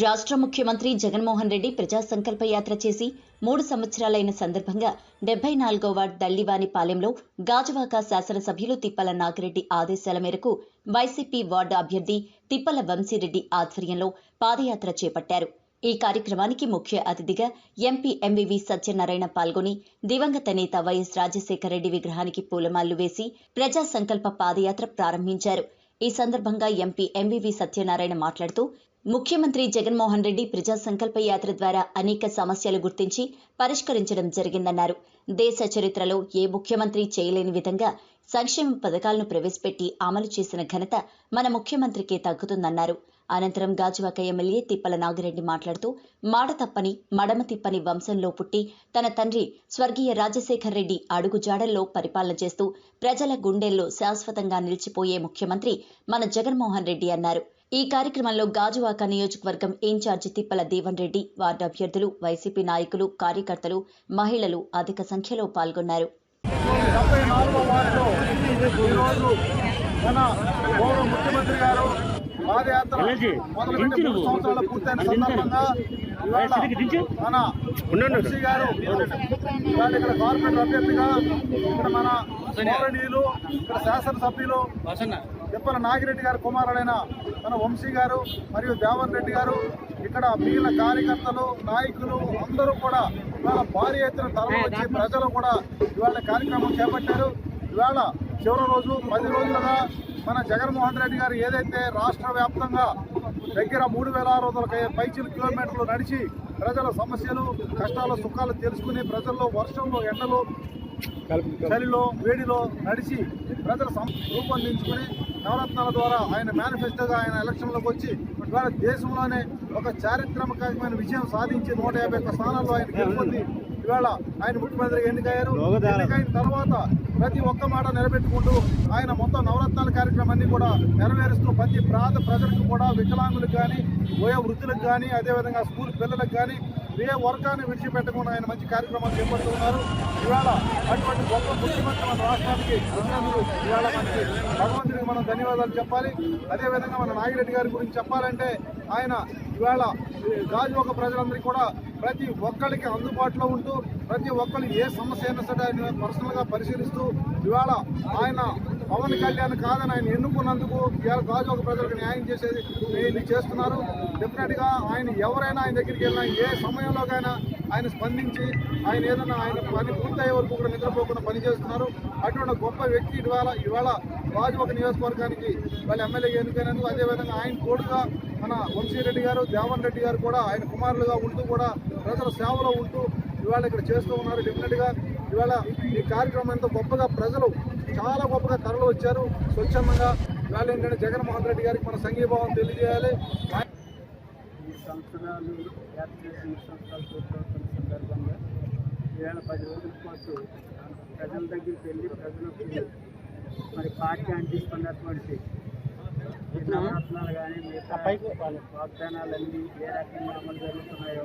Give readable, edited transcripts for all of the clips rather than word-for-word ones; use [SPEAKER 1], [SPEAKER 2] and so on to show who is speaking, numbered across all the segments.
[SPEAKER 1] రాష్ట్ర ముఖ్యమంత్రి జగన్మోహన్ రెడ్డి ప్రజా సంకల్ప యాత్ర చేసి 3 సంవత్సరాలైన సందర్భంగా 74వ వార్డు దళ్లివానిపాలెంలో గాజువాక శాసనసభ్యులు తిప్పల నాగిరెడ్డి ఆదేశాల మేరకు వైసీపీ వార్డు అభ్యర్థి తిప్పల వంశీరెడ్డి ఆధ్వర్యంలో పాదయాత్ర చేపట్టారు. ఈ కార్యక్రమానికి ముఖ్య అతిథిగా ఎంపీ ఎంవివి సత్యనారాయణ పాల్గొని దివంగత నేత వైఎస్ రాజశేఖర రెడ్డి విగ్రహానికి పూలమాలలు వేసి ప్రజా సంకల్ప పాదయాత్ర ప్రారంభించారు. ఈ సందర్భంగా ఎంపీ ఎంవివి సత్యనారాయణ మాట్లాడుతూ ముఖ్యమంత్రి జగన్మోహన్ రెడ్డి ప్రజా సంకల్ప యాత్ర ద్వారా అనేక సమస్యలు గుర్తించి పరిష్కరించడం జరిగిందన్నారు. దేశ చరిత్రలో ఏ ముఖ్యమంత్రి చేయలేని విధంగా సంక్షేమ పథకాలను ప్రవేశపెట్టి అమలు చేసిన ఘనత మన ముఖ్యమంత్రికే తగ్గుతుందన్నారు. అనంతరం గాజువాక ఎమ్మెల్యే తిప్పల నాగిరెడ్డి మాట్లాడుతూ మాట తప్పని మడమ తిప్పని వంశంలో పుట్టి తన తండ్రి స్వర్గీయ రాజశేఖర రెడ్డి అడుగుజాడల్లో పరిపాలన చేస్తూ ప్రజల గుండెల్లో శాశ్వతంగా నిలిచిపోయే ముఖ్యమంత్రి మన జగన్మోహన్ రెడ్డి అన్నారు. ఈ కార్యక్రమంలో గాజువాక నియోజకవర్గం ఇన్ఛార్జి తిప్పల దేవన్ రెడ్డి, వార్డు అభ్యర్థులు, వైసీపీ నాయకులు, కార్యకర్తలు, మహిళలు అధిక సంఖ్యలో పాల్గొన్నారు.
[SPEAKER 2] ముఖ్యమంత్రి గారు పాదయాత్ర మొదలుపెట్టి 3 సంవత్సరాలు పూర్తయిన సందర్భంగా మన వంశీ గారు ఇక్కడ కార్పొరేటర్ అభ్యర్థిగా ఇక్కడ మన గౌరవనీయులు ఇక్కడ శాసనసభ్యులు తిప్పల నాగిరెడ్డి గారి కుమారుడైన మన వంశీ గారు మరియు దేవన్ రెడ్డి గారు ఇక్కడ మిగిలిన కార్యకర్తలు, నాయకులు అందరూ కూడా ఇవాళ భారీ ఎత్తున తరలి వచ్చి ప్రజలు కూడా ఇవాళ కార్యక్రమం చేపట్టారు. ఇవాళ చివరి రోజు 10 రోజులుగా మన జగన్మోహన్ రెడ్డి గారు ఏదైతే రాష్ట్ర వ్యాప్తంగా దగ్గర 3600 పైచిల కిలోమీటర్లు నడిచి ప్రజల సమస్యలు, కష్టాలు, సుఖాలు తెలుసుకుని ప్రజల్లో వర్షంలో, ఎండలో, చలిలో, వేడిలో నడిచి ప్రజల రూపొందించుకుని నవరత్నాల ద్వారా ఆయన మేనిఫెస్టోగా ఆయన ఎలక్షన్లోకి వచ్చి ఇవాళ దేశంలోనే ఒక చారిత్రాత్మకమైన విజయం సాధించి 151 స్థానాల్లో ఆయన గెలుపొంది ఇవాళ ఆయన ముఖ్యమంత్రిగా ఎన్నికయ్యారు. ఎన్నికైన తర్వాత ప్రతి ఒక్క మాట నిలబెట్టుకుంటూ ఆయన మొత్తం నవరత్నాల కార్యక్రమాన్ని కూడా నెరవేరుస్తూ ప్రతి ప్రాంత ప్రజలకు కూడా వికలాంగులకు కానీ, వయో వృద్ధులకు కానీ, అదేవిధంగా స్కూల్ పిల్లలకు కానీ ఏ వర్గాన్ని విడిచిపెట్టకుండా ఆయన మంచి కార్యక్రమాలు చేపడుతున్నారు. ఇవాళ అటువంటి గొప్ప ముఖ్యమంత్రి మన రాష్ట్రానికి వచ్చినందుకు ఇవాళ మనకి భగవంతుడికి మనం ధన్యవాదాలు చెప్పాలి. అదేవిధంగా మన నాగిరెడ్డి గారి గురించి చెప్పాలంటే ఆయన ఇవాళ గాజువాక ప్రజలందరికీ కూడా ప్రతి ఒక్కరికి అందుబాటులో ఉంటూ ప్రతి ఒక్కరు ఏ సమస్య అయినా సరే ఆయన పర్సనల్గా పరిశీలిస్తూ ఇవాళ ఆయన పవన్ కళ్యాణ్ కాదని ఆయన ఎన్నుకున్నందుకు ఇవాళ గాజువాక ప్రజలకు న్యాయం చేసేది వీళ్ళు చేస్తున్నారు. డెఫినెట్గా ఆయన ఎవరైనా ఆయన దగ్గరికి వెళ్ళినా ఏ సమయంలోకైనా ఆయన స్పందించి ఆయన ఏదైనా ఆయన పని పూర్తయ్యే వరకు కూడా నిద్రపోకుండా పనిచేస్తున్నారు. అటువంటి గొప్ప వ్యక్తి ఇవాళ గాజువాక నియోజకవర్గానికి వాళ్ళ ఎమ్మెల్యేగా ఎన్నికైనందుకు, అదేవిధంగా ఆయన తోడుగా మన వంశీరెడ్డి గారు, దేవన్ రెడ్డి గారు కూడా ఆయన కుమారులుగా ఉంటూ కూడా ప్రజల సేవలో ఉంటూ ఇవాళ ఇక్కడ చేస్తూ ఉన్నారు. డెఫినెట్గా ఇవాళ ఈ కార్యక్రమం ఎంతో గొప్పగా ప్రజలు చాలా గొప్పగా తరలి వచ్చారు. స్వచ్ఛందంగా ఇవాళ ఏంటంటే జగన్మోహన్ రెడ్డి గారికి మన సంఘీభావం తెలియజేయాలి.
[SPEAKER 3] ఈ సంవత్సరాలు పూర్తవుతున్న సందర్భంగా ఇవాళ 10 రోజుల పాటు ప్రజల దగ్గరికి వెళ్ళి ప్రజలకు మరి పార్టీ అందిస్తున్నటువంటి నవరత్నాలు కానీ మిగతా వాగ్దానాలన్నీ ఏ రకంగా అమలు జరుగుతున్నాయో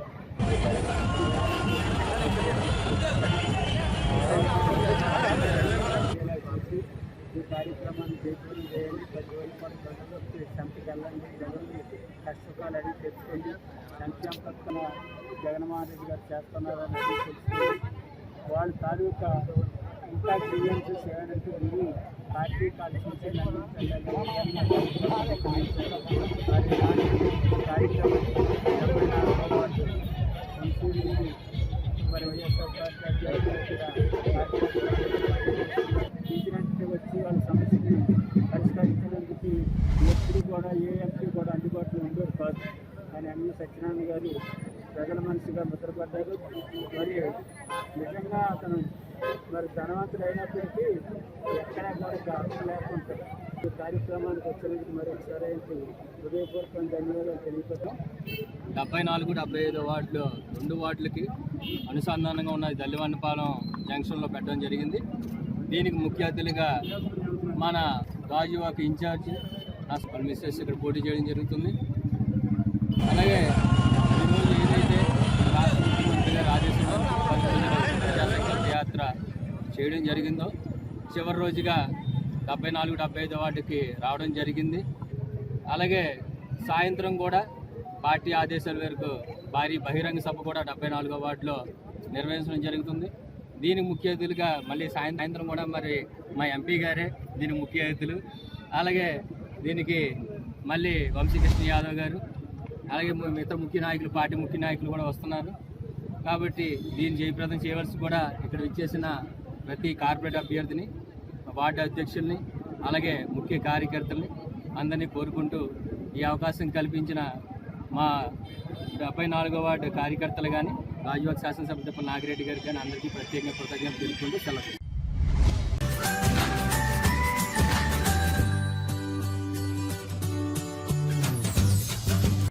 [SPEAKER 3] ఈ కార్యక్రమాన్ని చేపట్టి చేయాలి. 10 రోజుల పాటు ప్రజలకు సంతకి వెళ్ళండి, ప్రజల్ని కష్టకాలు అడిగి తెచ్చుకోండి, సంక్షేమ పథకం జగన్మోహన్ రెడ్డి గారు చేస్తున్నారని అడిగి తెలుసుకొని వాళ్ళ తాలూకా ఇంకా క్లియరెన్స్ చేయాలంటే మీరు పార్టీ పాలించే మరి వైఎస్ఆర్ పార్టీ వచ్చి వాళ్ళ సమస్యని పరిష్కరించడానికి ఎప్పుడు కూడా ఏ ఎంపీ కూడా అందుబాటులో ఉండేది కాదు. కానీ ఎంవి సత్యనారాయణ గారు ప్రజల మనిషిగా ముద్రపడ్డారు. మరి నిజంగా అతను మరి ధనవంతుడు అయినప్పటికీ ఎక్కడా కూడా గారం లేకుండా ఈ కార్యక్రమానికి వచ్చినందుకు మరొకసారి హృదయపూర్వకంగా ధన్యవాదాలు తెలియపడతాం.
[SPEAKER 4] 74, 75 వార్డులు 2 వార్డులకి అనుసంధానంగా ఉన్న దళ్లివానిపాలెం జంక్షన్లో పెట్టడం జరిగింది. దీనికి ముఖ్య అతిథిగా మన గాజువాక ఇన్ఛార్జి మిస్సెస్ ఇక్కడ పోటీ చేయడం జరుగుతుంది. అలాగే ఈరోజు ఏదైతే రాష్ట్ర ముఖ్యమంత్రిగా రాజశేఖర ప్రజా సంకల్ప యాత్ర చేయడం జరిగిందో చివరి రోజుగా 74, 75 వార్డుకి రావడం జరిగింది. అలాగే సాయంత్రం కూడా పార్టీ ఆదేశాల మేరకు భారీ బహిరంగ సభ కూడా 74వ వార్డులో నిర్వహించడం జరుగుతుంది. దీనికి ముఖ్య అతిథులుగా మళ్ళీ సాయంత్రం కూడా మరి మా ఎంపీ గారే దీనికి ముఖ్య అతిథులు. అలాగే దీనికి మళ్ళీ వంశీకృష్ణ యాదవ్ గారు, అలాగే మిగతా ముఖ్య నాయకులు, పార్టీ ముఖ్య నాయకులు కూడా వస్తున్నారు. కాబట్టి దీన్ని జయప్రదం చేయవలసి కూడా ఇక్కడ ఇచ్చేసిన ప్రతి కార్పొరేట్ అభ్యర్థిని, వార్డు అధ్యక్షుల్ని, అలాగే ముఖ్య కార్యకర్తల్ని అందరినీ కోరుకుంటూ ఈ అవకాశం కల్పించిన మా 74వ వార్డు కార్యకర్తలు కానీ, గాజువాక శాసనసభ్యుడు నాగిరెడ్డి గారికి కానీ అందరికీ ప్రత్యేకంగా కృతజ్ఞతలు తెలుపుకుంటూ సెలవు.